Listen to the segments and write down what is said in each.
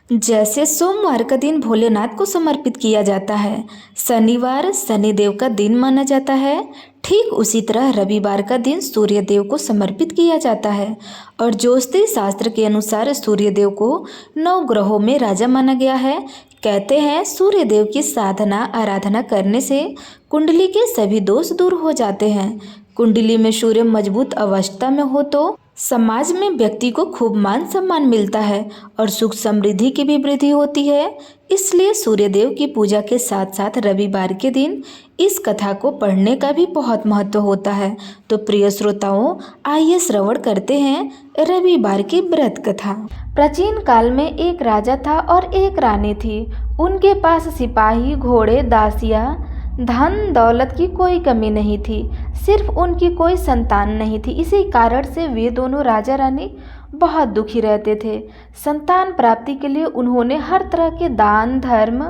जैसे सोमवार का दिन भोलेनाथ को समर्पित किया जाता है, शनिवार शनिदेव का दिन माना जाता है, ठीक उसी तरह रविवार का दिन सूर्यदेव को समर्पित किया जाता है। और ज्योतिष शास्त्र के अनुसार सूर्यदेव को 9 ग्रहों में राजा माना गया है। कहते हैं सूर्यदेव की साधना आराधना करने से कुंडली के सभी दोष दूर हो जाते हैं। कुंडली में सूर्य मजबूत अवस्था में हो तो समाज में व्यक्ति को खूब मान सम्मान मिलता है और सुख समृद्धि की भी वृद्धि होती है। इसलिए सूर्यदेव की पूजा के साथ साथ रविवार के दिन इस कथा को पढ़ने का भी बहुत महत्व होता है। तो प्रिय श्रोताओं, आइए श्रवण करते हैं रविवार की व्रत कथा। प्राचीन काल में एक राजा था और एक रानी थी। उनके पास सिपाही, घोड़े, दासियां, धन दौलत की कोई कमी नहीं थी। सिर्फ उनकी कोई संतान नहीं थी। इसी कारण से वे दोनों राजा रानी बहुत दुखी रहते थे। संतान प्राप्ति के लिए उन्होंने हर तरह के दान धर्म,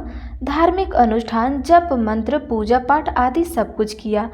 धार्मिक अनुष्ठान, जप मंत्र, पूजा पाठ आदि सब कुछ किया,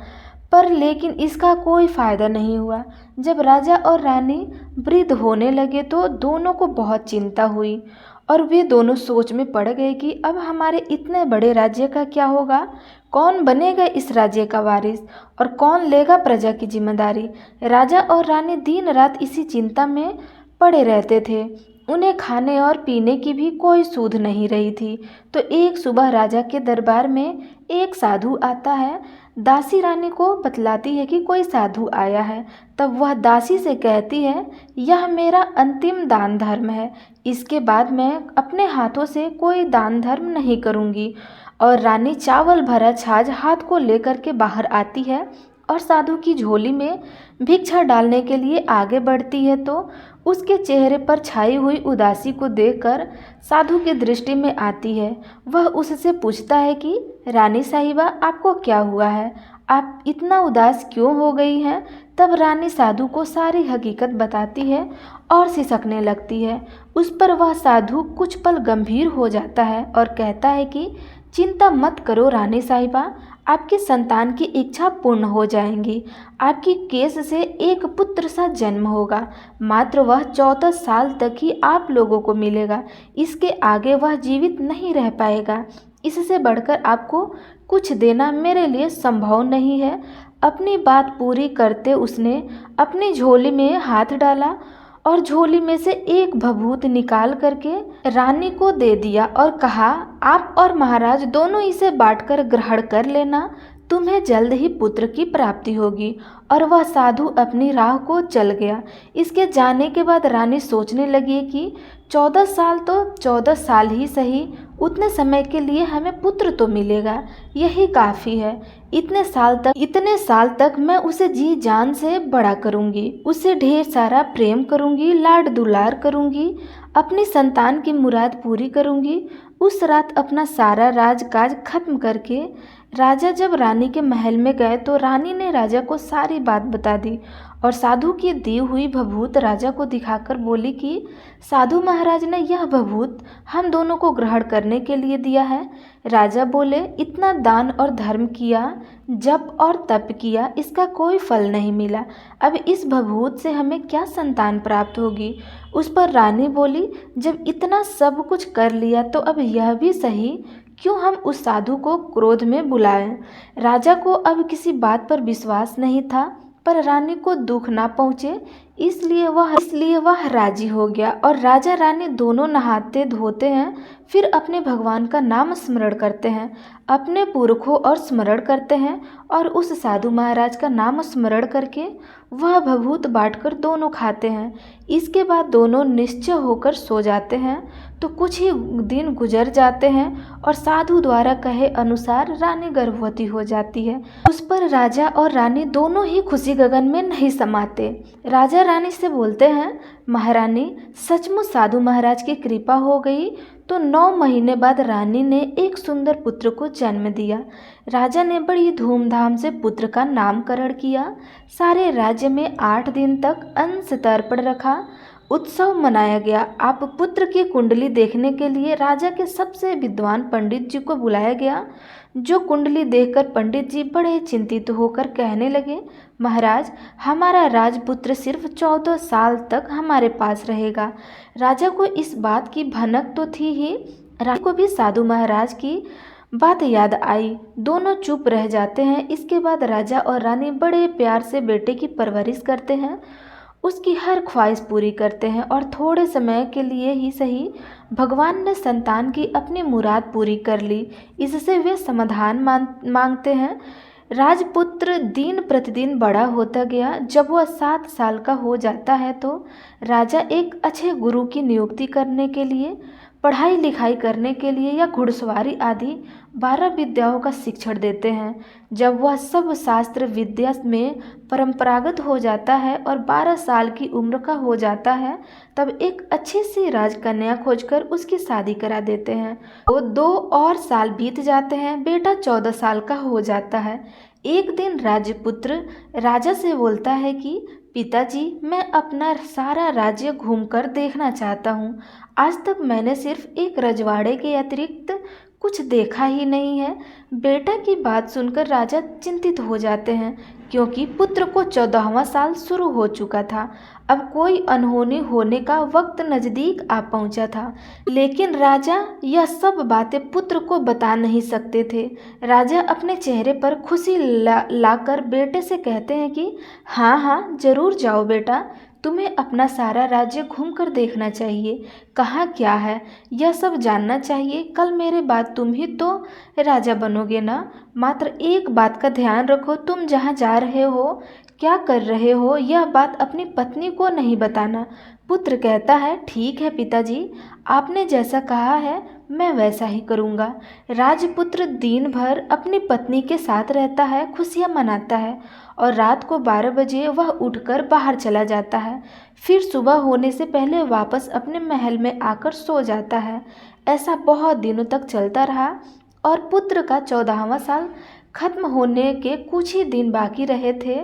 पर लेकिन इसका कोई फायदा नहीं हुआ। जब राजा और रानी वृद्ध होने लगे तो दोनों को बहुत चिंता हुई और वे दोनों सोच में पड़ गए कि अब हमारे इतने बड़े राज्य का क्या होगा, कौन बनेगा इस राज्य का वारिस और कौन लेगा प्रजा की जिम्मेदारी। राजा और रानी दिन रात इसी चिंता में पड़े रहते थे। उन्हें खाने और पीने की भी कोई सूध नहीं रही थी। तो एक सुबह राजा के दरबार में एक साधु आता है। दासी रानी को बतलाती है कि कोई साधु आया है। तब वह दासी से कहती है, यह मेरा अंतिम दान धर्म है, इसके बाद मैं अपने हाथों से कोई दान धर्म नहीं करूँगी। और रानी चावल भरा छाछ हाथ को लेकर के बाहर आती है और साधु की झोली में भिक्षा डालने के लिए आगे बढ़ती है। तो उसके चेहरे पर छाई हुई उदासी को देखकर साधु की दृष्टि में आती है। वह उससे पूछता है कि रानी साहिबा, आपको क्या हुआ है, आप इतना उदास क्यों हो गई हैं। तब रानी साधु को सारी हकीकत बताती है और सिसकने लगती है। उस पर वह साधु कुछ पल गंभीर हो जाता है और कहता है कि चिंता मत करो रानी साहिबा, आपकी संतान की इच्छा पूर्ण हो जाएंगी। आपकी केस से एक पुत्र सा जन्म होगा। मात्र वह 14 साल तक ही आप लोगों को मिलेगा। इसके आगे वह जीवित नहीं रह पाएगा। इससे बढ़कर आपको कुछ देना मेरे लिए संभव नहीं है। अपनी बात पूरी करते उसने अपनी झोली में हाथ डाला और झोली में से एक भभूत निकाल करके रानी को दे दिया और कहा, आप और महाराज दोनों इसे बांटकर ग्रहण कर लेना, तुम्हें जल्द ही पुत्र की प्राप्ति होगी। और वह साधु अपनी राह को चल गया। इसके जाने के बाद रानी सोचने लगी कि 14 साल तो 14 साल ही सही, उतने समय के लिए हमें पुत्र तो मिलेगा, यही काफ़ी है। इतने साल तक मैं उसे जी जान से बड़ा करूँगी, उससे ढेर सारा प्रेम करूँगी, लाड दुलार करूँगी, अपनी संतान की मुराद पूरी करूँगी। उस रात अपना सारा राजकाज खत्म करके राजा जब रानी के महल में गए तो रानी ने राजा को सारी बात बता दी और साधु की दी हुई भभूत राजा को दिखाकर बोली कि साधु महाराज ने यह भभूत हम दोनों को ग्रहण करने के लिए दिया है। राजा बोले, इतना दान और धर्म किया, जप और तप किया, इसका कोई फल नहीं मिला। अब इस भभूत से हमें क्या संतान प्राप्त होगी। उस पर रानी बोली, जब इतना सब कुछ कर लिया तो अब यह भी सही, क्यों हम उस साधु को क्रोध में बुलाएं। राजा को अब किसी बात पर विश्वास नहीं था, पर रानी को दुख ना पहुँचे इसलिए वह राजी हो गया। और राजा रानी दोनों नहाते धोते हैं, फिर अपने भगवान का नाम स्मरण करते हैं, अपने पुरखों और स्मरण करते हैं और उस साधु महाराज का नाम स्मरण करके वह भभूत बांटकर दोनों खाते हैं। इसके बाद दोनों निश्चय होकर सो जाते हैं। तो कुछ ही दिन गुजर जाते हैं और साधु द्वारा कहे अनुसार रानी गर्भवती हो जाती है। उस पर राजा और रानी दोनों ही खुशी गगन में नहीं समाते। राजा रानी से बोलते हैं, महारानी, सचमुच साधु महाराज की कृपा हो गई। तो 9 महीने बाद रानी ने एक सुंदर पुत्र को जन्म दिया। राजा ने बड़ी धूमधाम से पुत्र का नामकरण किया। सारे राज्य में 8 दिन तक अंश तर्पण रखा उत्सव मनाया गया। आप पुत्र की कुंडली देखने के लिए राजा के सबसे विद्वान पंडित जी को बुलाया गया। जो कुंडली देखकर पंडित जी बड़े चिंतित होकर कहने लगे, महाराज, हमारा राजपुत्र सिर्फ 14 साल तक हमारे पास रहेगा। राजा को इस बात की भनक तो थी ही, रानी को भी साधु महाराज की बात याद आई। दोनों चुप रह जाते हैं। इसके बाद राजा और रानी बड़े प्यार से बेटे की परवरिश करते हैं, उसकी हर ख्वाहिश पूरी करते हैं और थोड़े समय के लिए ही सही भगवान ने संतान की अपनी मुराद पूरी कर ली। इससे वे समाधान मांगते हैं। राजपुत्र दिन प्रतिदिन बड़ा होता गया। जब वह 7 साल का हो जाता है तो राजा एक अच्छे गुरु की नियुक्ति करने के लिए, पढ़ाई लिखाई करने के लिए या घुड़सवारी आदि 12 विद्याओं का शिक्षण देते हैं। जब वह सब शास्त्र विद्या में परंपरागत हो जाता है और 12 साल की उम्र का हो जाता है, तब एक अच्छी सी राजकन्या खोजकर उसकी शादी करा देते हैं। वो 2 और साल बीत जाते हैं। बेटा 14 साल का हो जाता है। एक दिन राजपुत्र राजा से बोलता है कि पिताजी, मैं अपना सारा राज्य घूमकर देखना चाहता हूँ। आज तक मैंने सिर्फ एक रजवाड़े के अतिरिक्त कुछ देखा ही नहीं है। बेटा की बात सुनकर राजा चिंतित हो जाते हैं, क्योंकि पुत्र को 14वां साल शुरू हो चुका था। अब कोई अनहोनी होने का वक्त नज़दीक आ पहुंचा था, लेकिन राजा यह सब बातें पुत्र को बता नहीं सकते थे। राजा अपने चेहरे पर खुशी लाकर बेटे से कहते हैं कि हाँ हाँ, जरूर जाओ बेटा, तुम्हें अपना सारा राज्य घूमकर देखना चाहिए। कहाँ क्या है यह सब जानना चाहिए। कल मेरे बाद तुम ही तो राजा बनोगे ना। मात्र एक बात का ध्यान रखो, तुम जहाँ जा रहे हो, क्या कर रहे हो, यह बात अपनी पत्नी को नहीं बताना। पुत्र कहता है, ठीक है पिताजी, आपने जैसा कहा है मैं वैसा ही करूँगा। राजपुत्र दिन भर अपनी पत्नी के साथ रहता है, खुशियाँ मनाता है और रात को 12 बजे वह उठकर बाहर चला जाता है। फिर सुबह होने से पहले वापस अपने महल में आकर सो जाता है। ऐसा बहुत दिनों तक चलता रहा और पुत्र का 14वां साल खत्म होने के कुछ ही दिन बाकी रहे थे।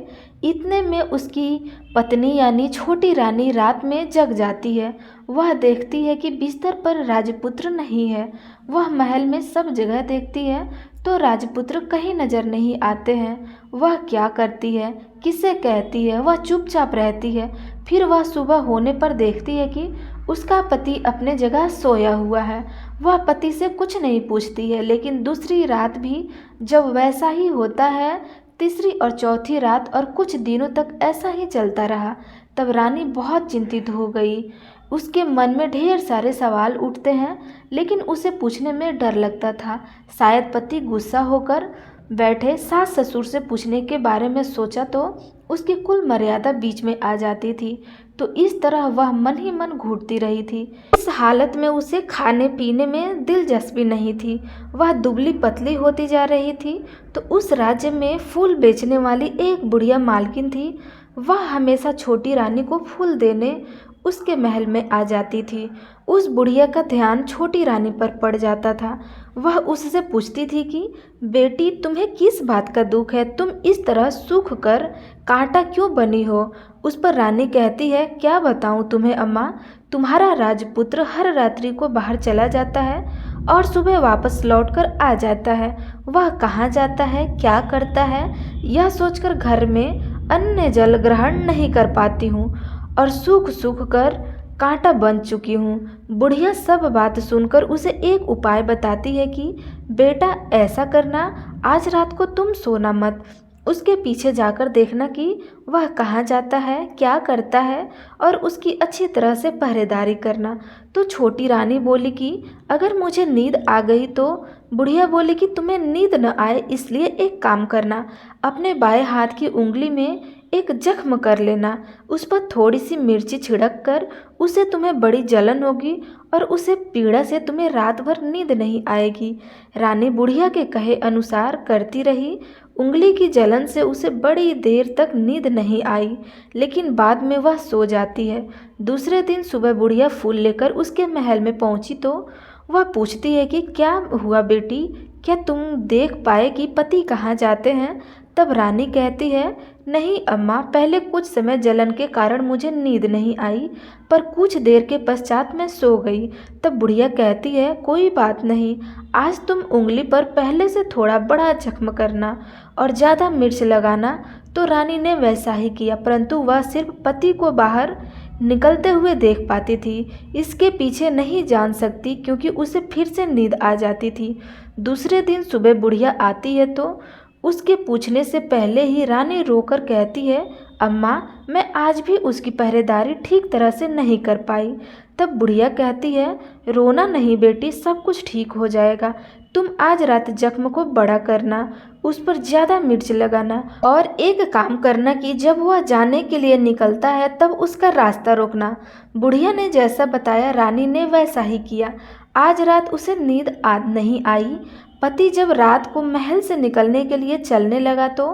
इतने में उसकी पत्नी यानी छोटी रानी रात में जग जाती है। वह देखती है कि बिस्तर पर राजपुत्र नहीं है। वह महल में सब जगह देखती है तो राजपुत्र कहीं नजर नहीं आते हैं। वह क्या करती है, किसे कहती है, वह चुपचाप रहती है। फिर वह सुबह होने पर देखती है कि उसका पति अपने जगह सोया हुआ है। वह पति से कुछ नहीं पूछती है, लेकिन दूसरी रात भी जब वैसा ही होता है, तीसरी और चौथी रात और कुछ दिनों तक ऐसा ही चलता रहा। तब रानी बहुत चिंतित हो गई। उसके मन में ढेर सारे सवाल उठते हैं, लेकिन उसे पूछने में डर लगता था। शायद पति गुस्सा होकर बैठे। सास ससुर से पूछने के बारे में सोचा तो उसकी कुल मर्यादा बीच में आ जाती थी। तो इस तरह वह मन ही मन घूटती रही थी। इस हालत में उसे खाने पीने में दिलचस्पी नहीं थी। वह दुबली पतली होती जा रही थी। तो उस राज्य में फूल बेचने वाली एक बुढ़िया मालकिन थी। वह हमेशा छोटी रानी को फूल देने उसके महल में आ जाती थी। उस बुढ़िया का ध्यान छोटी रानी पर पड़ जाता था। वह उससे पूछती थी कि बेटी, तुम्हें किस बात का दुख है? तुम इस तरह सूख कर कांटा क्यों बनी हो? उस पर रानी कहती है, क्या बताऊं तुम्हें अम्मा, तुम्हारा राजपुत्र हर रात्रि को बाहर चला जाता है और सुबह वापस लौटकर आ जाता है। वह कहाँ जाता है, क्या करता है, यह सोचकर घर में अन्न जल ग्रहण नहीं कर पाती हूँ और सूख सूख कर कांटा बन चुकी हूँ। बुढ़िया सब बात सुनकर उसे एक उपाय बताती है कि बेटा ऐसा करना, आज रात को तुम सोना मत, उसके पीछे जाकर देखना कि वह कहाँ जाता है, क्या करता है और उसकी अच्छी तरह से पहरेदारी करना। तो छोटी रानी बोली कि अगर मुझे नींद आ गई तो? बुढ़िया बोली कि तुम्हें नींद न आए इसलिए एक काम करना, अपने बाएं हाथ की उंगली में एक जख्म कर लेना, उस पर थोड़ी सी मिर्ची छिड़क कर, उसे तुम्हें बड़ी जलन होगी और उसे पीड़ा से तुम्हें रात भर नींद नहीं आएगी। रानी बुढ़िया के कहे अनुसार करती रही। उंगली की जलन से उसे बड़ी देर तक नींद नहीं आई, लेकिन बाद में वह सो जाती है। दूसरे दिन सुबह बुढ़िया फूल लेकर उसके महल में पहुंची तो वह पूछती है कि क्या हुआ बेटी, क्या तुम देख पाए कि पति कहाँ जाते हैं? तब रानी कहती है, नहीं अम्मा, पहले कुछ समय जलन के कारण मुझे नींद नहीं आई, पर कुछ देर के पश्चात मैं सो गई। तब बुढ़िया कहती है, कोई बात नहीं, आज तुम उंगली पर पहले से थोड़ा बड़ा जख्म करना और ज़्यादा मिर्च लगाना। तो रानी ने वैसा ही किया, परंतु वह सिर्फ पति को बाहर निकलते हुए देख पाती थी, इसके पीछे नहीं जान सकती, क्योंकि उसे फिर से नींद आ जाती थी। दूसरे दिन सुबह बुढ़िया आती है तो उसके पूछने से पहले ही रानी रोकर कहती है, अम्मा, मैं आज भी उसकी पहरेदारी ठीक तरह से नहीं कर पाई। तब बुढ़िया कहती है, रोना नहीं बेटी, सब कुछ ठीक हो जाएगा। तुम आज रात जख्म को बड़ा करना, उस पर ज़्यादा मिर्च लगाना और एक काम करना कि जब वह जाने के लिए निकलता है तब उसका रास्ता रोकना। बुढ़िया ने जैसा बताया रानी ने वैसा ही किया। आज रात उसे नींद नहीं आई। पति जब रात को महल से निकलने के लिए चलने लगा तो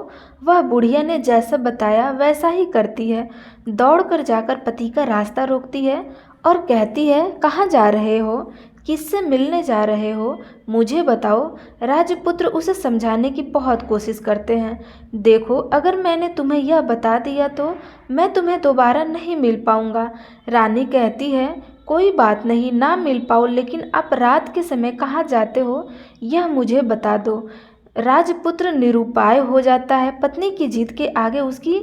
वह बुढ़िया ने जैसा बताया वैसा ही करती है। दौड़कर जाकर पति का रास्ता रोकती है और कहती है, कहाँ जा रहे हो, किससे मिलने जा रहे हो, मुझे बताओ। राजपुत्र उसे समझाने की बहुत कोशिश करते हैं। देखो, अगर मैंने तुम्हें यह बता दिया तो मैं तुम्हें दोबारा नहीं मिल पाऊंगा। रानी कहती है, कोई बात नहीं, ना मिल पाओ, लेकिन आप रात के समय कहाँ जाते हो यह मुझे बता दो। राजपुत्र निरुपाय हो जाता है। पत्नी की जिद के आगे उसकी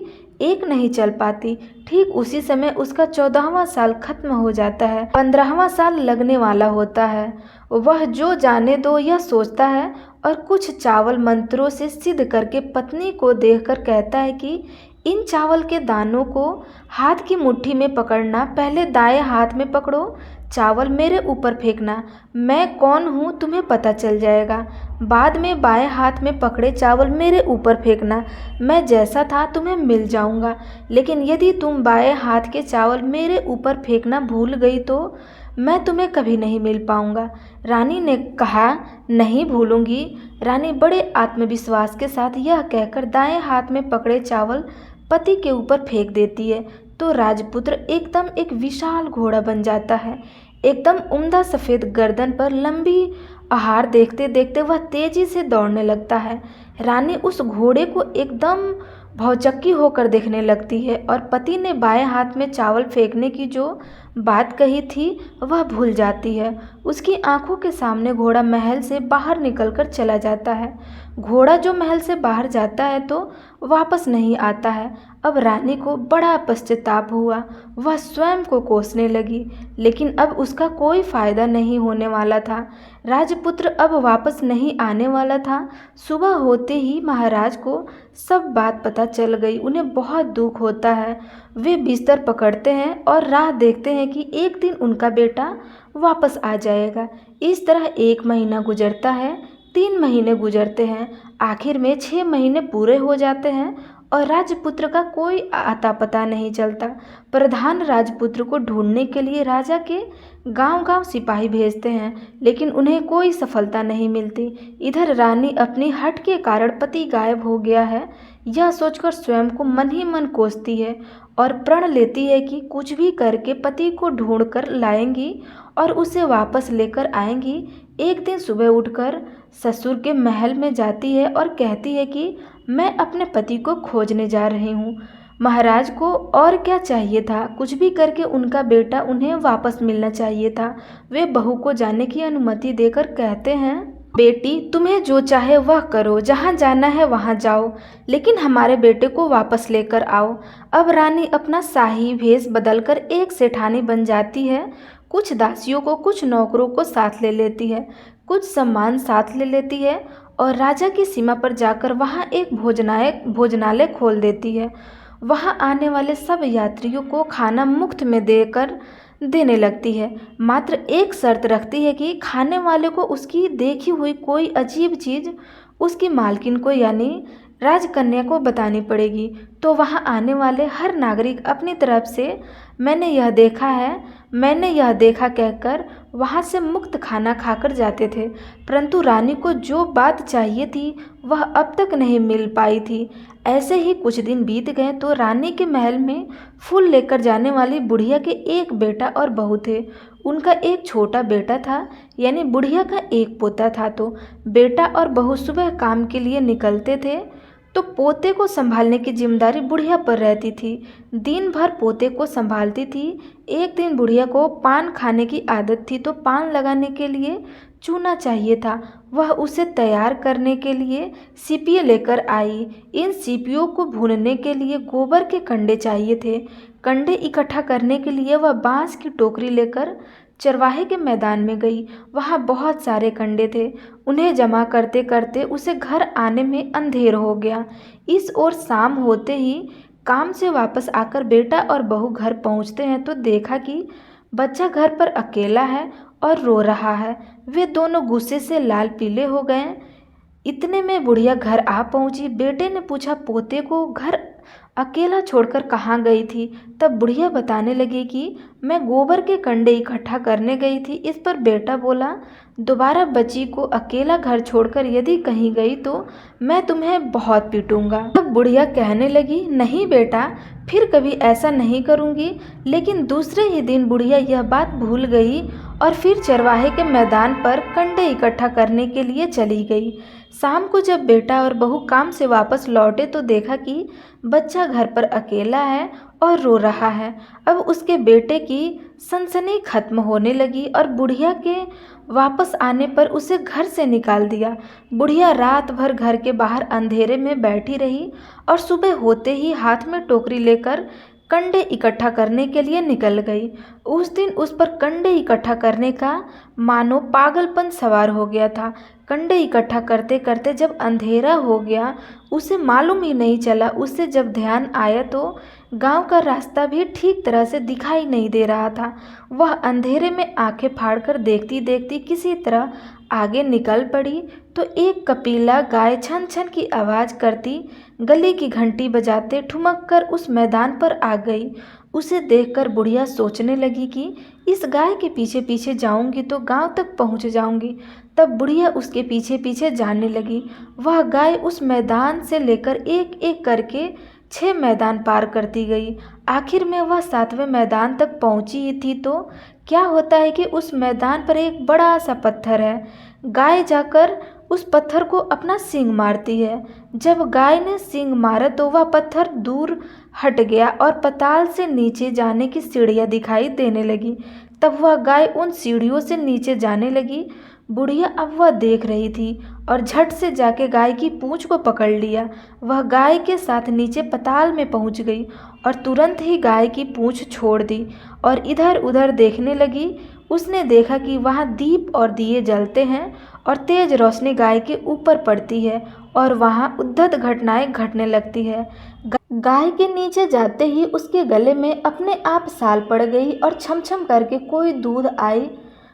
एक नहीं चल पाती। ठीक उसी समय उसका 14वां साल खत्म हो जाता है, 15वां साल लगने वाला होता है। वह जो जाने दो यह सोचता है और कुछ चावल मंत्रों से सिद्ध करके पत्नी को देखकर कहता है कि इन चावल के दानों को हाथ की मुट्ठी में पकड़ना, पहले दाएं हाथ में पकड़ो, चावल मेरे ऊपर फेंकना, मैं कौन हूँ तुम्हें पता चल जाएगा। बाद में बाएं हाथ में पकड़े चावल मेरे ऊपर फेंकना, मैं जैसा था तुम्हें मिल जाऊंगा। लेकिन यदि तुम बाएं हाथ के चावल मेरे ऊपर फेंकना भूल गई तो मैं तुम्हें कभी नहीं मिल पाऊंगा। रानी ने कहा, नहीं भूलूंगी। रानी बड़े आत्मविश्वास के साथ यह कहकर दाएं हाथ में पकड़े चावल पति के ऊपर फेंक देती है तो राजपुत्र एकदम एक विशाल घोड़ा बन जाता है। एकदम उम्दा सफ़ेद गर्दन पर लंबी आहार देखते देखते वह तेजी से दौड़ने लगता है। रानी उस घोड़े को एकदम भौचक्की होकर देखने लगती है और पति ने बाएं हाथ में चावल फेंकने की जो बात कही थी वह भूल जाती है। उसकी आंखों के सामने घोड़ा महल से बाहर निकलकर चला जाता है। घोड़ा जो महल से बाहर जाता है तो वापस नहीं आता है। अब रानी को बड़ा पश्चाताप हुआ। वह स्वयं को कोसने लगी, लेकिन अब उसका कोई फायदा नहीं होने वाला था। राजपुत्र अब वापस नहीं आने वाला था। सुबह होते ही महाराज को सब बात पता चल गई। उन्हें बहुत दुख होता है। वे बिस्तर पकड़ते हैं और राह देखते हैं कि एक दिन उनका बेटा वापस आ जाएगा। इस तरह 1 महीना गुजरता है, 3 महीने गुजरते हैं, आखिर में 6 महीने पूरे हो जाते हैं और राजपुत्र का कोई आता पता नहीं चलता। प्रधान राजपुत्र को ढूंढने के लिए राजा के गांव-गांव सिपाही भेजते हैं, लेकिन उन्हें कोई सफलता नहीं मिलती। इधर रानी अपनी हठ के कारण पति गायब हो गया है यह सोचकर स्वयं को मन ही मन कोसती है और प्रण लेती है कि कुछ भी करके पति को ढूंढ कर लाएंगी और उसे वापस लेकर आएंगी। एक दिन सुबह उठकर ससुर के महल में जाती है और कहती है कि मैं अपने पति को खोजने जा रही हूँ। महाराज को और क्या चाहिए था, कुछ भी करके उनका बेटा उन्हें वापस मिलना चाहिए था। वे बहू को जाने की अनुमति देकर कहते हैं, बेटी, तुम्हें जो चाहे वह करो, जहाँ जाना है वहाँ जाओ, लेकिन हमारे बेटे को वापस लेकर आओ। अब रानी अपना शाही भेष बदलकर एक सेठानी बन जाती है। कुछ दासियों को, कुछ नौकरों को साथ ले लेती है, कुछ सामान साथ ले लेती है और राजा की सीमा पर जाकर वहाँ एक भोजनालय खोल देती है। वहाँ आने वाले सब यात्रियों को खाना मुफ्त में देने लगती है। मात्र एक शर्त रखती है कि खाने वाले को उसकी देखी हुई कोई अजीब चीज़ उसकी मालकिन को यानी राजकन्या को बतानी पड़ेगी। तो वहाँ आने वाले हर नागरिक अपनी तरफ से मैंने यह देखा कहकर वहाँ से मुफ्त खाना खाकर जाते थे। परंतु रानी को जो बात चाहिए थी वह अब तक नहीं मिल पाई थी। ऐसे ही कुछ दिन बीत गए तो रानी के महल में फूल लेकर जाने वाली बुढ़िया के एक बेटा और बहू थे। उनका एक छोटा बेटा था, यानी बुढ़िया का एक पोता था। तो बेटा और बहू सुबह काम के लिए निकलते थे तो पोते को संभालने की जिम्मेदारी बुढ़िया पर रहती थी। दिन भर पोते को संभालती थी। एक दिन बुढ़िया को पान खाने की आदत थी, तो पान लगाने के लिए चूना चाहिए था। वह उसे तैयार करने के लिए सीपियाँ लेकर आई। इन सीपियों को भूनने के लिए गोबर के कंडे चाहिए थे। कंडे इकट्ठा करने के लिए वह बांस की टोकरी लेकर चरवाहे के मैदान में गई। वहाँ बहुत सारे कंडे थे। उन्हें जमा करते करते उसे घर आने में अंधेर हो गया। इस ओर शाम होते ही काम से वापस आकर बेटा और बहू घर पहुँचते हैं तो देखा कि बच्चा घर पर अकेला है और रो रहा है। वे दोनों गुस्से से लाल पीले हो गए। इतने में बुढ़िया घर आ पहुंची। बेटे ने पूछा, पोते को घर अकेला छोड़कर कहाँ गई थी? तब बुढ़िया बताने लगी कि मैं गोबर के कंडे इकट्ठा करने गई थी। इस पर बेटा बोला, दोबारा बच्ची को अकेला घर छोड़कर यदि कहीं गई तो मैं तुम्हें बहुत पीटूंगा। तब बुढ़िया कहने लगी, नहीं बेटा, फिर कभी ऐसा नहीं करूंगी। लेकिन दूसरे ही दिन बुढ़िया यह बात भूल गई और फिर चरवाहे के मैदान पर कंडे इकट्ठा करने के लिए चली गई। शाम को जब बेटा और बहू काम से वापस लौटे तो देखा कि बच्चा घर पर अकेला है और रो रहा है। अब उसके बेटे की सनसनी खत्म होने लगी और बुढ़िया के वापस आने पर उसे घर से निकाल दिया। बुढ़िया रात भर घर के बाहर अंधेरे में बैठी रही और सुबह होते ही हाथ में टोकरी लेकर कंडे इकट्ठा करने के लिए निकल गई। उस दिन उस पर कंडे इकट्ठा करने का मानो पागलपन सवार हो गया था। कंडे इकट्ठा करते करते जब अंधेरा हो गया, उसे मालूम ही नहीं चला। उससे जब ध्यान आया तो गांव का रास्ता भी ठीक तरह से दिखाई नहीं दे रहा था। वह अंधेरे में आंखें फाड़कर देखती देखती किसी तरह आगे निकल पड़ी तो एक कपिला गाय छन छन की आवाज़ करती गली की घंटी बजाते ठुमक कर उस मैदान पर आ गई। उसे देखकर बुढ़िया सोचने लगी कि इस गाय के पीछे पीछे जाऊंगी तो गांव तक पहुंच जाऊंगी। तब बुढ़िया उसके पीछे पीछे जाने लगी। वह गाय उस मैदान से लेकर एक एक करके 6 मैदान पार करती गई। आखिर में वह 7वें मैदान तक पहुंची ही थी तो क्या होता है कि उस मैदान पर एक बड़ा सा पत्थर है। गाय जाकर उस पत्थर को अपना सींग मारती है। जब गाय ने सींग मारा तो वह पत्थर दूर हट गया और पाताल से नीचे जाने की सीढ़ियाँ दिखाई देने लगी। तब वह गाय उन सीढ़ियों से नीचे जाने लगी। बुढ़िया अब वह देख रही थी और झट से जाके गाय की पूंछ को पकड़ लिया। वह गाय के साथ नीचे पाताल में पहुंच गई और तुरंत ही गाय की पूंछ छोड़ दी और इधर उधर देखने लगी। उसने देखा कि वहाँ दीप और दिए जलते हैं और तेज रोशनी गाय के ऊपर पड़ती है और वहाँ उद्भट घटनाएं घटने लगती है। गाय के नीचे जाते ही उसके गले में अपने आप साल पड़ गई और छम छम करके कोई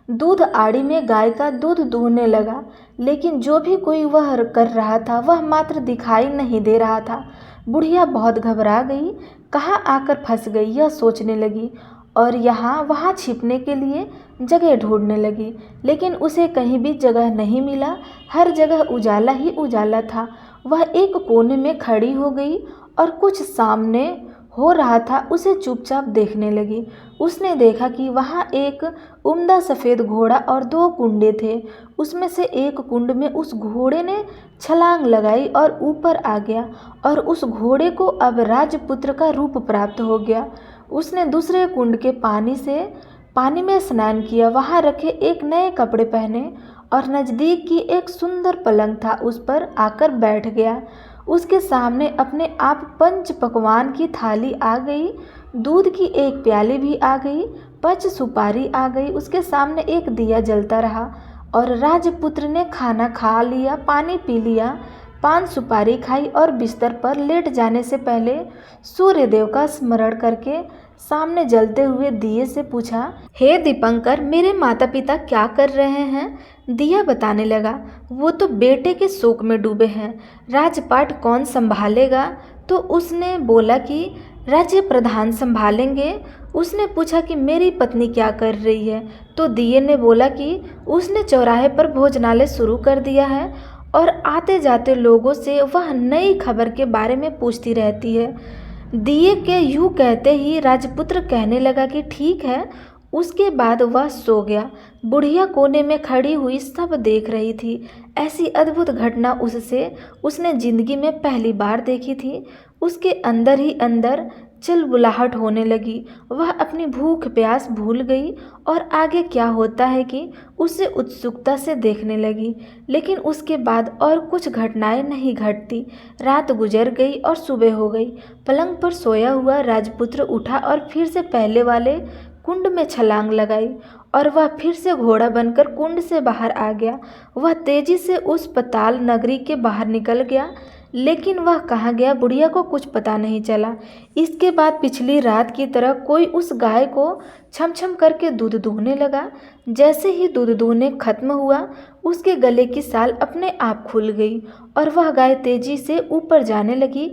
दूध आड़ी में गाय का दूध दूहने लगा। लेकिन जो भी कोई वह कर रहा था वह मात्र दिखाई नहीं दे रहा था। बुढ़िया बहुत घबरा गई, कहाँ आकर फंस गई यह सोचने लगी और यहाँ वहाँ छिपने के लिए जगह ढूंढने लगी। लेकिन उसे कहीं भी जगह नहीं मिला। हर जगह उजाला ही उजाला था। वह एक कोने में खड़ी हो गई और कुछ सामने हो रहा था उसे चुपचाप देखने लगी। उसने देखा कि वहाँ एक उम्दा सफ़ेद घोड़ा और 2 कुंडे थे। उसमें से एक कुंड में उस घोड़े ने छलांग लगाई और ऊपर आ गया और उस घोड़े को अब राजपुत्र का रूप प्राप्त हो गया। उसने दूसरे कुंड के पानी में स्नान किया। वहाँ रखे एक नए कपड़े पहने और नज़दीक की एक सुंदर पलंग था उस पर आकर बैठ गया। उसके सामने अपने आप 5 पकवान की थाली आ गई, दूध की एक प्याली भी आ गई, 5 सुपारी आ गई। उसके सामने एक दिया जलता रहा और राजपुत्र ने खाना खा लिया, पानी पी लिया, 5 सुपारी खाई और बिस्तर पर लेट जाने से पहले सूर्यदेव का स्मरण करके सामने जलते हुए दिए से पूछा, हे दीपंकर, मेरे माता पिता क्या कर रहे हैं? दिया बताने लगा, वो तो बेटे के शोक में डूबे हैं। राजपाट कौन संभालेगा? तो उसने बोला कि राज्य प्रधान संभालेंगे। उसने पूछा कि मेरी पत्नी क्या कर रही है? तो दिए ने बोला कि उसने चौराहे पर भोजनालय शुरू कर दिया है और आते जाते लोगों से वह नई खबर के बारे में पूछती रहती है। दिए के यूँ कहते ही राजपुत्र कहने लगा कि ठीक है, उसके बाद वह सो गया। बुढ़िया कोने में खड़ी हुई सब देख रही थी। ऐसी अद्भुत घटना उसने जिंदगी में पहली बार देखी थी। उसके अंदर ही अंदर चिलबुलाहट होने लगी। वह अपनी भूख प्यास भूल गई और आगे क्या होता है कि उसे उत्सुकता से देखने लगी। लेकिन उसके बाद और कुछ घटनाएं नहीं घटती। रात गुजर गई और सुबह हो गई। पलंग पर सोया हुआ राजपुत्र उठा और फिर से पहले वाले कुंड में छलांग लगाई और वह फिर से घोड़ा बनकर कुंड से बाहर आ गया। वह तेजी से उस पताल नगरी के बाहर निकल गया, लेकिन वह कहाँ गया बुढ़िया को कुछ पता नहीं चला। इसके बाद पिछली रात की तरह कोई उस गाय को छम छम करके दूध दूहने लगा। जैसे ही दूध दूहने खत्म हुआ, उसके गले की साल अपने आप खुल गई और वह गाय तेजी से ऊपर जाने लगी,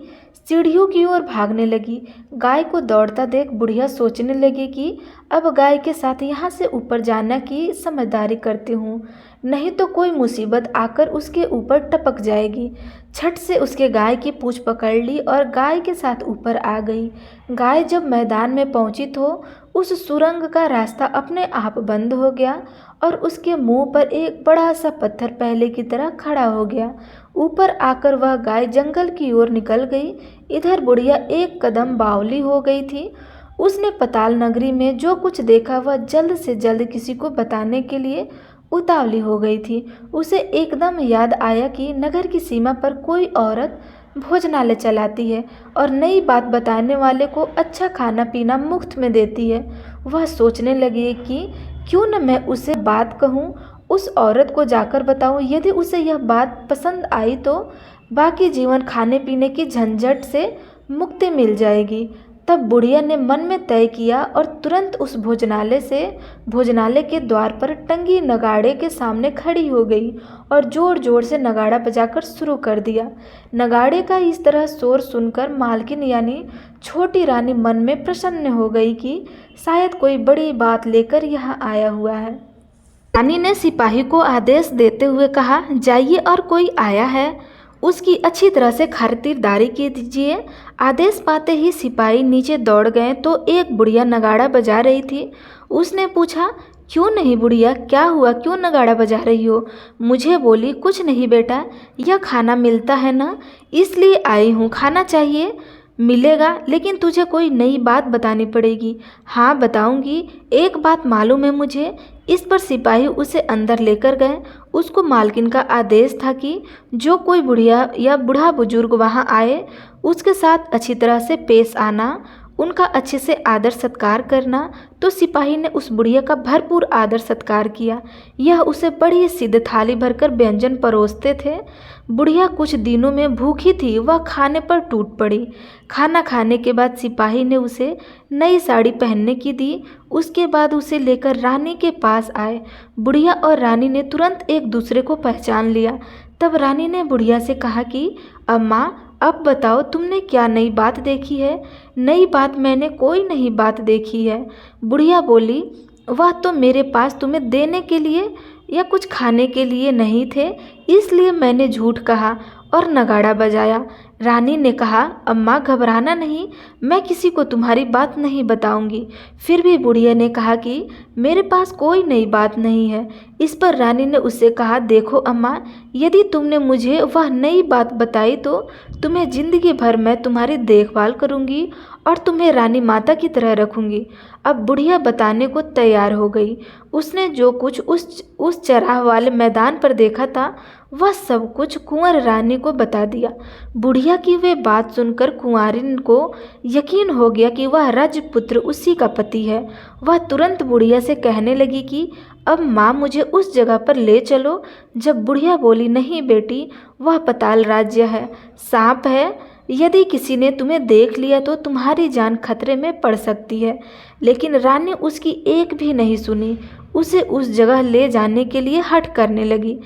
सीढ़ियों की ओर भागने लगी। गाय को दौड़ता देख बुढ़िया सोचने लगी कि अब गाय के साथ यहाँ से ऊपर जाना की समझदारी करती हूँ, नहीं तो कोई मुसीबत आकर उसके ऊपर टपक जाएगी। झट से उसके गाय की पूंछ पकड़ ली और गाय के साथ ऊपर आ गई। गाय जब मैदान में पहुंची तो उस सुरंग का रास्ता अपने आप बंद हो गया और उसके मुंह पर एक बड़ा सा पत्थर पहले की तरह खड़ा हो गया। ऊपर आकर वह गाय जंगल की ओर निकल गई। इधर बुढ़िया एक कदम बावली हो गई थी। उसने पताल नगरी में जो कुछ देखा वह जल्द से जल्द किसी को बताने के लिए उतावली हो गई थी। उसे एकदम याद आया कि नगर की सीमा पर कोई औरत भोजनालय चलाती है और नई बात बताने वाले को अच्छा खाना पीना मुफ्त में देती है। वह सोचने लगी कि क्यों न मैं उसे बात कहूँ, उस औरत को जाकर बताऊँ। यदि उसे यह बात पसंद आई तो बाकी जीवन खाने पीने की झंझट से मुक्ति मिल जाएगी। तब बुढ़िया ने मन में तय किया और तुरंत उस भोजनालय के द्वार पर टंगी नगाड़े के सामने खड़ी हो गई और जोर जोर से नगाड़ा बजाकर शुरू कर दिया। नगाड़े का इस तरह शोर सुनकर मालकिन यानी छोटी रानी मन में प्रसन्न हो गई कि शायद कोई बड़ी बात लेकर यहाँ आया हुआ है। रानी ने सिपाही को आदेश देते हुए कहा, जाइए और कोई आया है उसकी अच्छी तरह से खातिरदारी कीजिए। आदेश पाते ही सिपाही नीचे दौड़ गए तो एक बुढ़िया नगाड़ा बजा रही थी। उसने पूछा, क्यों नहीं बुढ़िया, क्या हुआ, क्यों नगाड़ा बजा रही हो? मुझे बोली, कुछ नहीं बेटा, यह खाना मिलता है ना, इसलिए आई हूँ। खाना चाहिए? मिलेगा, लेकिन तुझे कोई नई बात बतानी पड़ेगी। हाँ बताऊंगी, एक बात मालूम है मुझे। इस पर सिपाही उसे अंदर लेकर गए। उसको मालकिन का आदेश था कि जो कोई बुढ़िया या बूढ़ा बुजुर्ग वहाँ आए उसके साथ अच्छी तरह से पेश आना, उनका अच्छे से आदर सत्कार करना। तो सिपाही ने उस बुढ़िया का भरपूर आदर सत्कार किया। यह उसे बड़ी सिद्ध थाली भरकर व्यंजन परोसते थे। बुढ़िया कुछ दिनों में भूखी थी, वह खाने पर टूट पड़ी। खाना खाने के बाद सिपाही ने उसे नई साड़ी पहनने की दी। उसके बाद उसे लेकर रानी के पास आए। बुढ़िया और रानी ने तुरंत एक दूसरे को पहचान लिया। तब रानी ने बुढ़िया से कहा कि अम्मा, अब बताओ तुमने क्या नई बात देखी है? नई बात मैंने कोई नई बात देखी है। बुढ़िया बोली, वह तो मेरे पास तुम्हें देने के लिए या कुछ खाने के लिए नहीं थे, इसलिए मैंने झूठ कहा और नगाड़ा बजाया। रानी ने कहा, अम्मा घबराना नहीं, मैं किसी को तुम्हारी बात नहीं बताऊंगी। फिर भी बुढ़िया ने कहा कि मेरे पास कोई नई बात नहीं है। इस पर रानी ने उससे कहा, देखो अम्मा, यदि तुमने मुझे वह नई बात बताई तो तुम्हें जिंदगी भर मैं तुम्हारी देखभाल करूंगी और तुम्हें रानी माता की तरह रखूंगी। अब बुढ़िया बताने को तैयार हो गई। उसने जो कुछ उस चराह वाले मैदान पर देखा था वह सब कुछ कुंवर रानी को बता दिया। बुढ़िया की वे बात सुनकर कुंवारिन को यकीन हो गया कि वह राजपुत्र उसी का पति है। वह तुरंत बुढ़िया से कहने लगी कि अब माँ मुझे उस जगह पर ले चलो। जब बुढ़िया बोली, नहीं बेटी, वह पताल राज्य है, सांप है, यदि किसी ने तुम्हें देख लिया तो तुम्हारी जान खतरे में पड़ सकती है। लेकिन रानी उसकी एक भी नहीं सुनी, उसे उस जगह ले जाने के लिए हठ करने लगी।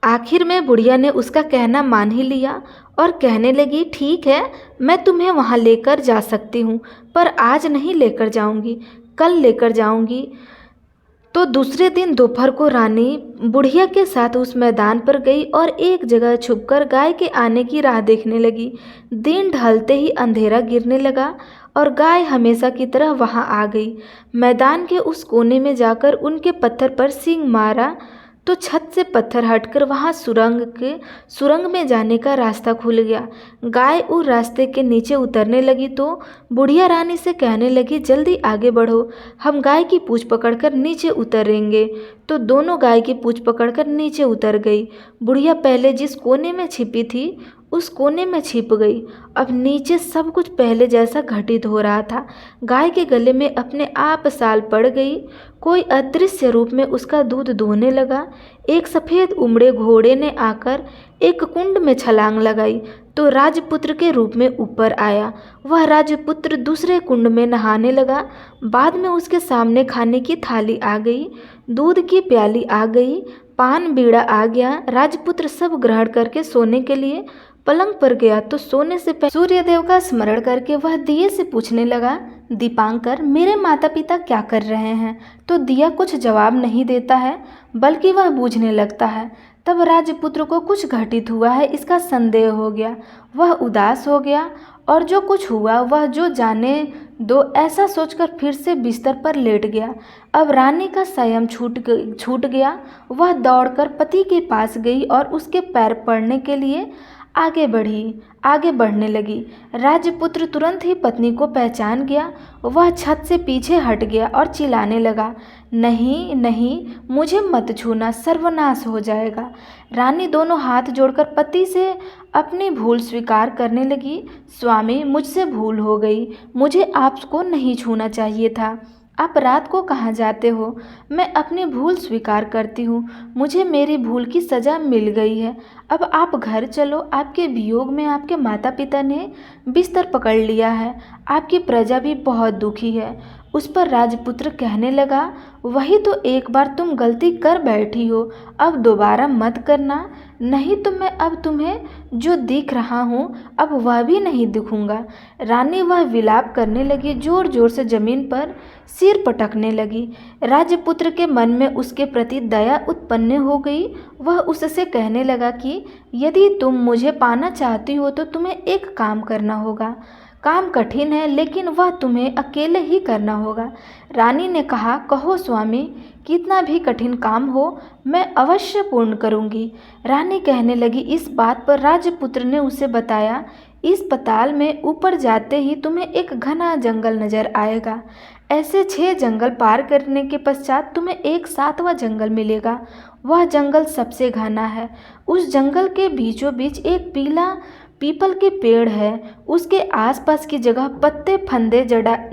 आखिर में बुढ़िया ने उसका कहना मान ही लिया और कहने लगी, ठीक है, मैं तुम्हें वहाँ लेकर जा सकती हूँ, पर आज नहीं लेकर जाऊँगी, कल लेकर जाऊँगी। तो दूसरे दिन दोपहर को रानी बुढ़िया के साथ उस मैदान पर गई और एक जगह छुपकर गाय के आने की राह देखने लगी। दिन ढलते ही अंधेरा गिरने लगा और गाय हमेशा की तरह वहां आ गई। मैदान के उस कोने में जाकर उनके पत्थर पर सींग मारा तो छत से पत्थर हटकर वहां सुरंग में जाने का रास्ता खुल गया। गाय उस रास्ते के नीचे उतरने लगी तो बुढ़िया रानी से कहने लगी, जल्दी आगे बढ़ो, हम गाय की पूंछ पकड़कर नीचे उतरेंगे। तो दोनों गाय की पूंछ पकड़कर नीचे उतर गई। बुढ़िया पहले जिस कोने में छिपी थी उस कोने में छिप गई। अब नीचे सब कुछ पहले जैसा घटित हो रहा था। गाय के गले में अपने आप साल पड़ गई। कोई अदृश्य रूप में उसका दूध दोहने लगा। एक सफ़ेद उमड़े घोड़े ने आकर एक कुंड में छलांग लगाई तो राजपुत्र के रूप में ऊपर आया। वह राजपुत्र दूसरे कुंड में नहाने लगा। बाद में उसके सामने खाने की थाली आ गई, दूध की प्याली आ गई, पान बीड़ा आ गया। राजपुत्र सब ग्रहण करके सोने के लिए पलंग पर गया तो सोने से पहले सूर्यदेव का स्मरण करके वह दिए से पूछने लगा, दीपांकर, मेरे माता पिता क्या कर रहे हैं? तो दिया कुछ जवाब नहीं देता है, बल्कि वह बूझने लगता है। तब राजपुत्र को कुछ घटित हुआ है इसका संदेह हो गया। वह उदास हो गया और जो कुछ हुआ वह जो जाने दो ऐसा सोचकर फिर से बिस्तर पर लेट गया। अब रानी का संयम छूट गया। वह दौड़कर पति के पास गई और उसके पैर पड़ने के लिए आगे बढ़ने लगी। राजपुत्र तुरंत ही पत्नी को पहचान गया। वह छत से पीछे हट गया और चिल्लाने लगा, नहीं नहीं, मुझे मत छूना, सर्वनाश हो जाएगा। रानी दोनों हाथ जोड़कर पति से अपनी भूल स्वीकार करने लगी। स्वामी, मुझसे भूल हो गई, मुझे आपको नहीं छूना चाहिए था। आप रात को कहाँ जाते हो? मैं अपनी भूल स्वीकार करती हूँ, मुझे मेरी भूल की सज़ा मिल गई है। अब आप घर चलो, आपके वियोग में आपके माता पिता ने बिस्तर पकड़ लिया है, आपकी प्रजा भी बहुत दुखी है। उस पर राजपुत्र कहने लगा, वही तो एक बार तुम गलती कर बैठी हो, अब दोबारा मत करना, नहीं तो मैं अब तुम्हें जो दिख रहा हूँ अब वह भी नहीं दिखूंगा। रानी वह विलाप करने लगी, जोर जोर से जमीन पर सिर पटकने लगी। राजपुत्र के मन में उसके प्रति दया उत्पन्न हो गई। वह उससे कहने लगा कि यदि तुम मुझे पाना चाहती हो तो तुम्हें एक काम करना होगा। काम कठिन है लेकिन वह तुम्हें अकेले ही करना होगा। रानी ने कहा, कहो स्वामी, कितना भी कठिन काम हो मैं अवश्य पूर्ण करूंगी। रानी कहने लगी, इस बात पर राजपुत्र ने उसे बताया, इस पताल में ऊपर जाते ही तुम्हें एक घना जंगल नजर आएगा। ऐसे 6 जंगल पार करने के पश्चात तुम्हें एक 7वां जंगल मिलेगा। वह जंगल सबसे घना है। उस जंगल के बीचों बीच एक पीपल के पेड़ है। उसके आसपास की जगह पत्ते, फंदे,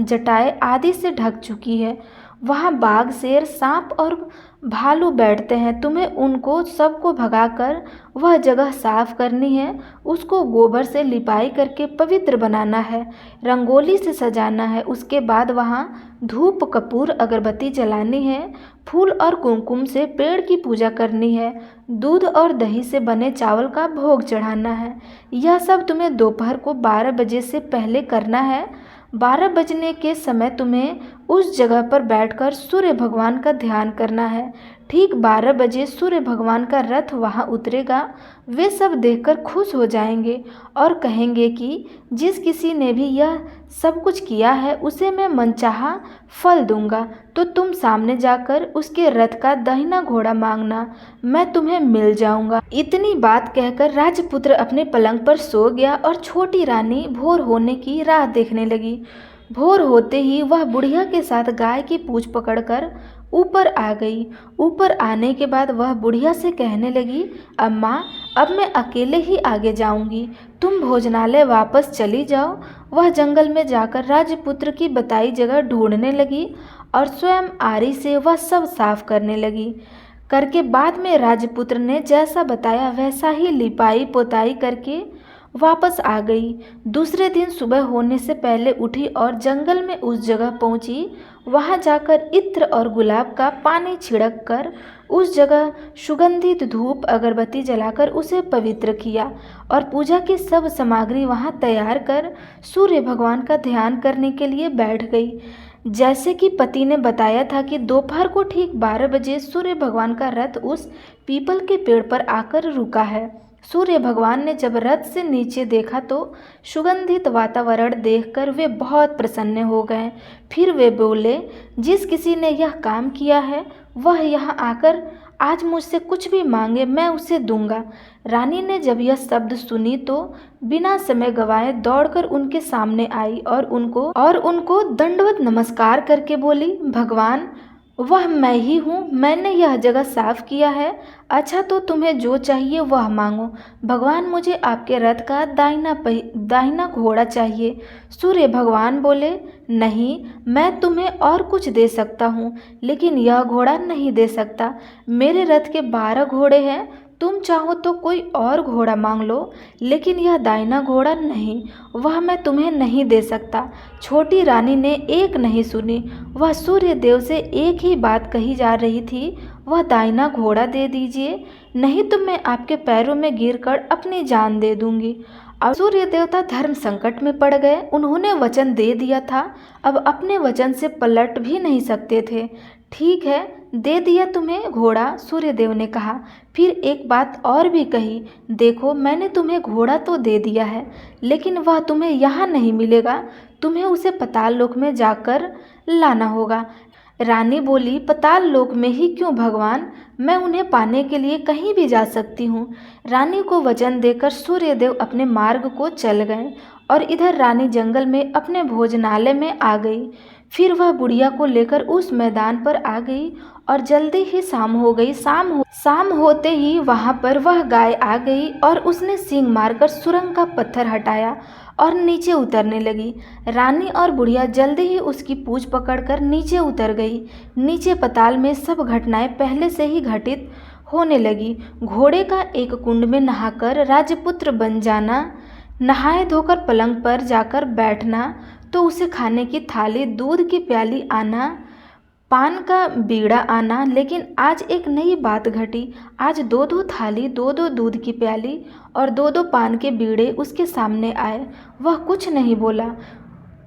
जटाएं आदि से ढक चुकी है। वहाँ बाघ, शेर, सांप और भालू बैठते हैं। तुम्हें उनको सबको भगाकर वह जगह साफ करनी है। उसको गोबर से लिपाई करके पवित्र बनाना है, रंगोली से सजाना है। उसके बाद वहाँ धूप, कपूर, अगरबत्ती जलानी है, फूल और कुमकुम से पेड़ की पूजा करनी है, दूध और दही से बने चावल का भोग चढ़ाना है। यह सब तुम्हें दोपहर को 12 बजे से पहले करना है। 12 बजने के समय तुम्हें उस जगह पर बैठकर सूर्य भगवान का ध्यान करना है। ठीक 12 बजे सूर्य भगवान का रथ वहाँ उतरेगा। वे सब देखकर खुश हो जाएंगे और कहेंगे कि जिस किसी ने भी यह सब कुछ किया है उसे मैं मनचाहा फल दूंगा। तो तुम सामने जाकर उसके रथ का दाहिना घोड़ा मांगना, मैं तुम्हें मिल जाऊंगा। इतनी बात कहकर राजपुत्र अपने पलंग पर सो गया और छोटी रानी भोर होने की राह देखने लगी। भोर होते ही वह बुढ़िया के साथ गाय की पूंछ पकड़कर ऊपर आ गई। ऊपर आने के बाद वह बुढ़िया से कहने लगी, अम्मा, अब मैं अकेले ही आगे जाऊंगी, तुम भोजनालय वापस चली जाओ। वह जंगल में जाकर राजपुत्र की बताई जगह ढूंढने लगी और स्वयं आरी से वह सब साफ करने लगी। करके बाद में राजपुत्र ने जैसा बताया वैसा ही लिपाई पोताई करके वापस आ गई। दूसरे दिन सुबह होने से पहले उठी और जंगल में उस जगह पहुंची। वहां जाकर इत्र और गुलाब का पानी छिड़क कर उस जगह सुगंधित धूप अगरबत्ती जलाकर उसे पवित्र किया और पूजा की सब सामग्री वहां तैयार कर सूर्य भगवान का ध्यान करने के लिए बैठ गई। जैसे कि पति ने बताया था कि दोपहर को ठीक 12 बजे सूर्य भगवान का रथ उस पीपल के पेड़ पर आकर रुका है। सूर्य भगवान ने जब रथ से नीचे देखा तो सुगंधित वातावरण देखकर वे बहुत प्रसन्न हो गए। फिर वे बोले, जिस किसी ने यह काम किया है वह यहाँ आकर आज मुझसे कुछ भी मांगे मैं उसे दूंगा। रानी ने जब यह शब्द सुनी तो बिना समय गवाए दौड़कर उनके सामने आई और उनको दंडवत नमस्कार करके बोली, भगवान वह मैं ही हूँ, मैंने यह जगह साफ किया है। अच्छा तो तुम्हें जो चाहिए वह मांगो। भगवान मुझे आपके रथ का दाहिना घोड़ा चाहिए। सूर्य भगवान बोले, नहीं, मैं तुम्हें और कुछ दे सकता हूँ लेकिन यह घोड़ा नहीं दे सकता। मेरे रथ के 12 घोड़े हैं, तुम चाहो तो कोई और घोड़ा मांग लो लेकिन यह दाहिना घोड़ा नहीं, वह मैं तुम्हें नहीं दे सकता। छोटी रानी ने एक नहीं सुनी, वह सूर्य देव से एक ही बात कही जा रही थी, वह दाहिना घोड़ा दे दीजिए, नहीं तो मैं आपके पैरों में गिरकर अपनी जान दे दूंगी। अब सूर्य देवता धर्म संकट में पड़ गए। उन्होंने वचन दे दिया था, अब अपने वचन से पलट भी नहीं सकते थे। ठीक है, दे दिया तुम्हें घोड़ा, सूर्यदेव ने कहा। फिर एक बात और भी कही, देखो मैंने तुम्हें घोड़ा तो दे दिया है लेकिन वह तुम्हें यहाँ नहीं मिलेगा, तुम्हें उसे पाताल लोक में जाकर लाना होगा। रानी बोली, पाताल लोक में ही क्यों भगवान, मैं उन्हें पाने के लिए कहीं भी जा सकती हूँ। रानी को वचन देकर सूर्यदेव अपने मार्ग को चल गए और इधर रानी जंगल में अपने भोजनालय में आ गई। फिर वह बुढ़िया को लेकर उस मैदान पर आ गई और जल्दी ही शाम हो गई। शाम होते ही वहाँ पर वह गाय आ गई और उसने सींग मारकर सुरंग का पत्थर हटाया और नीचे उतरने लगी। रानी और बुढ़िया जल्दी ही उसकी पूंछ पकड़कर नीचे उतर गई। नीचे पाताल में सब घटनाएं पहले से ही घटित होने लगी। घोड़े का एक कुंड में नहाकर राजपुत्र बन जाना, नहाए धोकर पलंग पर जाकर बैठना, तो उसे खाने की थाली, दूध की प्याली आना, पान का बीड़ा आना। लेकिन आज एक नई बात घटी। आज 2-2 थाली, 2-2 दूध की प्याली और 2-2 पान के बीड़े उसके सामने आए। वह कुछ नहीं बोला।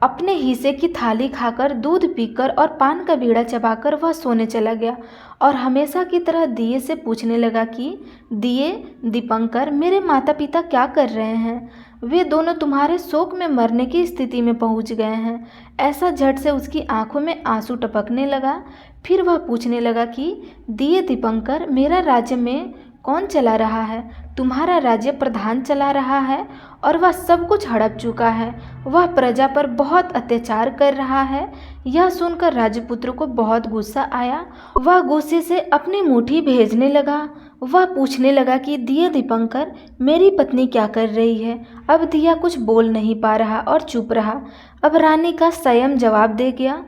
अपने हिस्से की थाली खाकर, दूध पीकर और पान का बीड़ा चबाकर वह सोने चला गया और हमेशा की तरह दिए से पूछने लगा कि दिए, दीपंकर, मेरे माता पिता क्या कर रहे हैं? वे दोनों तुम्हारे शोक में मरने की स्थिति में पहुंच गए हैं। ऐसा झट से उसकी आंखों में आंसू टपकने लगा। फिर वह पूछने लगा कि दिए, दीपंकर, मेरा राज्य में कौन चला रहा है? तुम्हारा राज्य प्रधान चला रहा है और वह सब कुछ हड़प चुका है। वह प्रजा पर बहुत अत्याचार कर रहा है। यह सुनकर राजपुत्र को बहुत गुस्सा आया। वह गुस्से से अपनी मुट्ठी भेजने लगा। वह पूछने लगा कि दिए, दीपंकर, मेरी पत्नी क्या कर रही है? अब दिया कुछ बोल नहीं पा रहा और चुप रहा। अब रानी का संयम जवाब दे गया।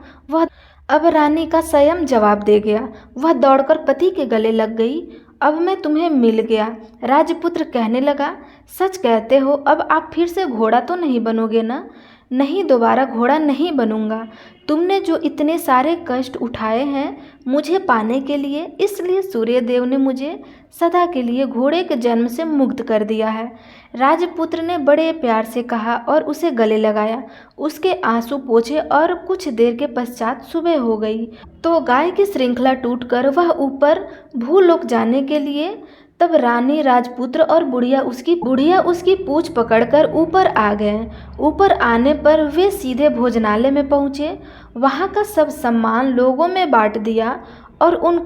वह दौड़कर पति के गले लग गई। अब मैं तुम्हें मिल गया। राजपुत्र कहने लगा, सच कहते हो, अब आप फिर से घोड़ा तो नहीं बनोगे ना? नहीं, दोबारा घोड़ा नहीं बनूंगा। तुमने जो इतने सारे कष्ट उठाए हैं मुझे पाने के लिए, इसलिए सूर्यदेव ने मुझे सदा के लिए घोड़े के जन्म से मुक्त कर दिया है। राजपुत्र ने बड़े प्यार से कहा और उसे गले लगाया। उसके आंसू पोंछे और कुछ देर के पश्चात सुबह हो गई तो गाय की श्रृंखला टूटकर वह ऊपर भूलोक जाने के लिए। तब रानी, राजपुत्र और बुढ़िया उसकी पूंछ पकड़कर ऊपर आ गए। ऊपर आने पर वे सीधे भोजनालय में पहुँचे। वहाँ का सब सम्मान लोगों में बांट दिया और उन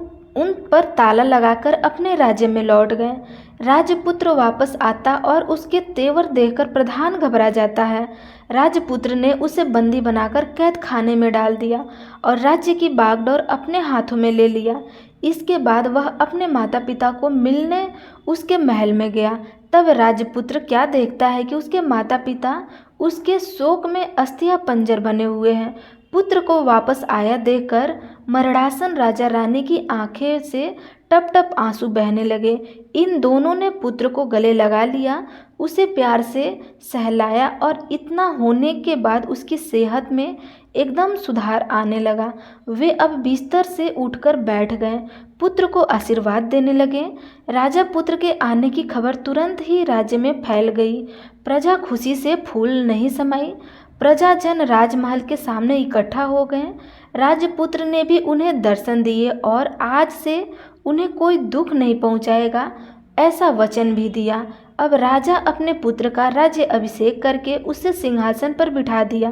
पर ताला लगाकर अपने राज्य में लौट गए। राजपुत्र वापस आता और उसके तेवर देखकर प्रधान घबरा जाता है। राजपुत्र ने उसे बंदी बनाकर कैद खाने में डाल दिया और राज्य की बागडोर अपने हाथों में ले लिया। इसके बाद वह अपने माता पिता को मिलने उसके महल में गया। तब राजपुत्र क्या देखता है कि उसके माता पिता उसके शोक में अस्थिया पंजर बने हुए हैं। पुत्र को वापस आया देखकर मरड़ासन राजा रानी की आंखें से टप टप आंसू बहने लगे। इन दोनों ने पुत्र को गले लगा लिया, उसे प्यार से सहलाया और इतना होने के बाद उसकी सेहत में एकदम सुधार आने लगा। वे अब बिस्तर से उठकर बैठ गए, पुत्र को आशीर्वाद देने लगे। राजा पुत्र के आने की खबर तुरंत ही राज्य में फैल गई। प्रजा खुशी से फूल नहीं समाई। प्रजाजन राजमहल के सामने इकट्ठा हो गए। राजपुत्र ने भी उन्हें दर्शन दिए और आज से उन्हें कोई दुख नहीं पहुंचाएगा। ऐसा वचन भी दिया। अब राजा अपने पुत्र का राज्य अभिषेक करके उसे सिंहासन पर बिठा दिया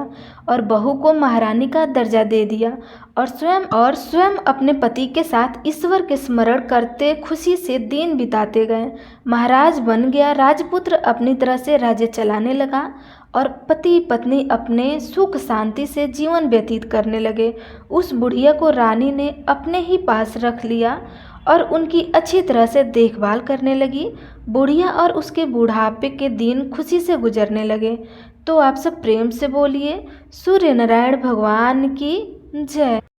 और बहू को महारानी का दर्जा दे दिया और स्वयं अपने पति के साथ ईश्वर के स्मरण करते खुशी से दिन बिताते गए। महाराज बन गया। राजपुत्र अपनी तरह से राज्य चलाने लगा और पति पत्नी अपने सुख शांति से जीवन व्यतीत करने लगे। उस बुढ़िया को रानी ने अपने ही पास रख लिया और उनकी अच्छी तरह से देखभाल करने लगी। बुढ़िया और उसके बुढ़ापे के दिन खुशी से गुजरने लगे। तो आप सब प्रेम से बोलिए सूर्य नारायण भगवान की जय।